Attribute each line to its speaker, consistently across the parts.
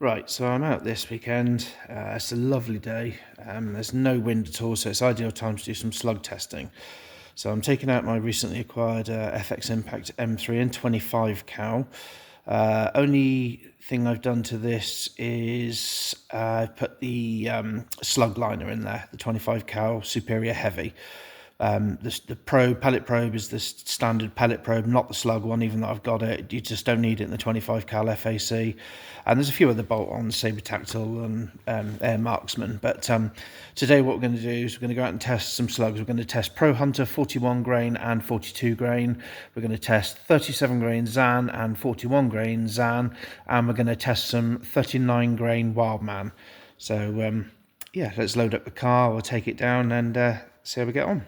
Speaker 1: Right, so I'm out this weekend. It's a lovely day. There's no wind at all, so it's ideal time to do some slug testing. So I'm taking out my recently acquired FX Impact M3 and 25 cal. Only thing I've done to this is I've put the slug liner in there, the 25 cal Superior Heavy. The pellet probe is the standard pellet probe, not the slug one, even though I've got it. You just don't need it in the 25 cal FAC. And there's a few other bolt-ons, Sabre Tactile and Air Marksman. But today what we're going to do is we're going to go out and test some slugs. We're going to test ProHunter 41 grain and 42 grain. We're going to test 37 grain Zan and 41 grain Zan. And we're going to test some 39 grain Wildman. So yeah, let's load up the car, we'll take it down and see how we get on.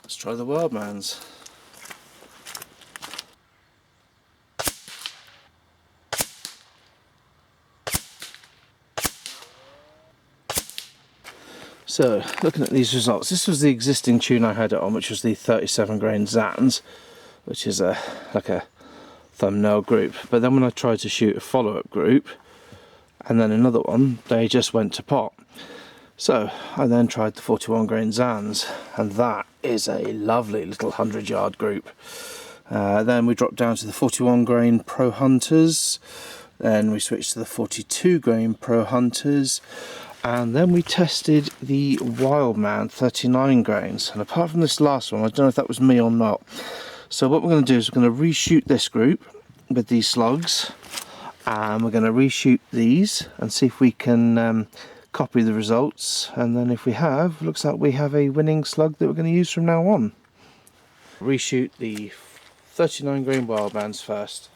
Speaker 1: Let's try the Wildmans. So, looking at these results, this was the existing tune I had it on, which was the 37 grain Zans, which is like a thumbnail group. But then when I tried to shoot a follow-up group, and then another one, they just went to pot. So I then tried the 41 grain Zans, and that is a lovely little 100-yard group. Then we dropped down to the 41 grain ProHunters, then we switched to the 42 grain ProHunters, and then we tested the Wildman 39 grains. And apart from this last one, I don't know if that was me or not. So what we're going to do is we're going to reshoot this group with these slugs, and we're going to reshoot these and see if we can copy the results, and then if we have, looks like we have a winning slug that we're going to use from now on. Reshoot the 39 grain Wildmans first.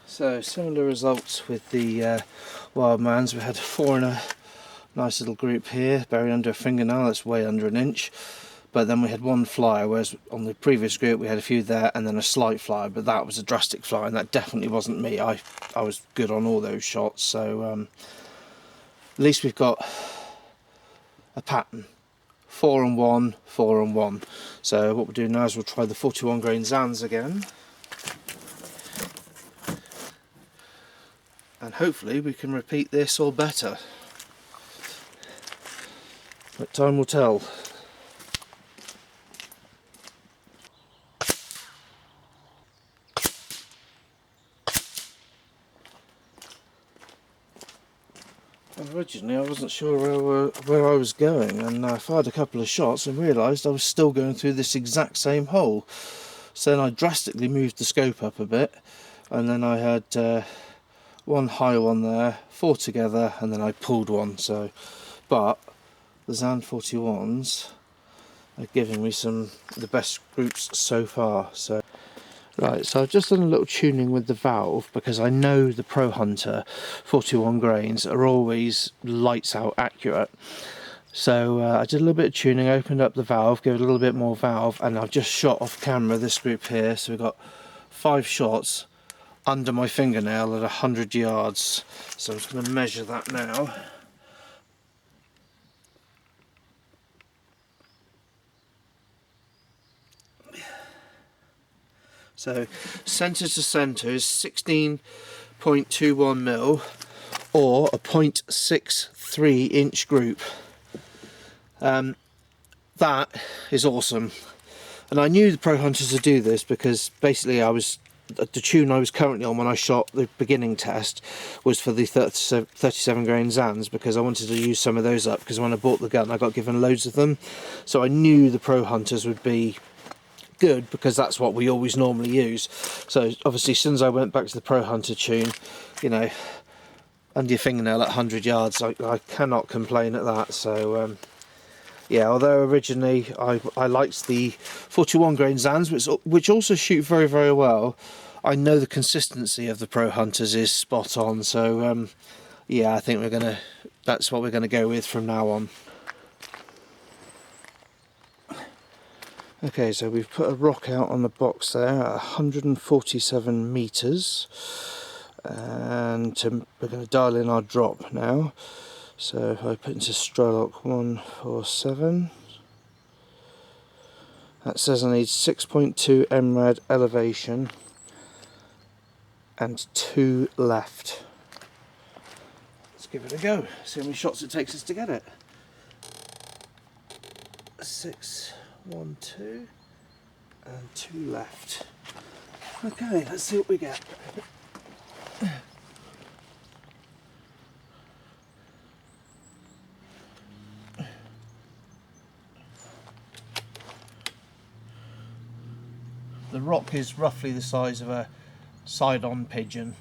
Speaker 1: So similar results with the Wildmans. We had 4 in a nice little group here, buried under a fingernail, that's way under an inch. But then we had 1 flyer, whereas on the previous group we had a few there and then a slight flyer, but that was a drastic flyer and that definitely wasn't me. I was good on all those shots, so at least we've got a pattern. 4 and 1, 4 and 1. So what we'll do now is we'll try the 41 grain Zans again. And hopefully we can repeat this or better. But time will tell. Originally I wasn't sure where I was going, and I fired a couple of shots and realised I was still going through this exact same hole. So then I drastically moved the scope up a bit, and then I had 1 high one there, 4 together, and then I pulled one. So, but the Zan 41s are giving me the best groups so far. So. Right, so I've just done a little tuning with the valve because I know the ProHunter 41 grains are always lights out accurate. So I did a little bit of tuning, opened up the valve, gave it a little bit more valve, and I've just shot off camera this group here. So we've got 5 shots under my fingernail at 100 yards. So I'm just going to measure that now. So centre to centre is 16.21 mil or a 0.63 inch group. That is awesome. And I knew the ProHunters would do this because basically I was the tune I was currently on when I shot the beginning test was for the 37 grain Zans, because I wanted to use some of those up, because when I bought the gun I got given loads of them, so I knew the ProHunters would be good because that's what we always normally use. So obviously since I went back to the ProHunter tune, you know, under your fingernail at 100 yards, I cannot complain at that. So yeah, although originally I liked the 41 grain Zans, which also shoot very, very well, I know the consistency of the ProHunters is spot on. So yeah, I think that's what we're gonna go with from now on. Okay, so we've put a rock out on the box there at 147 meters, and we're going to dial in our drop now. So if I put into Strolock 147, that says I need 6.2 MRAD elevation and 2 left. Let's give it a go, see how many shots it takes us to get it. 6, 1, 2, and 2 left. Okay, let's see what we get. The rock is roughly the size of a side-on pigeon.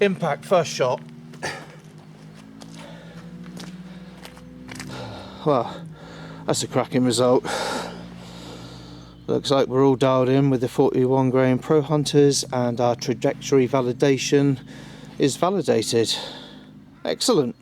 Speaker 1: Impact, first shot. Well, that's a cracking result. Looks like we're all dialed in with the 41 grain ProHunters, and our trajectory validation is validated. Excellent.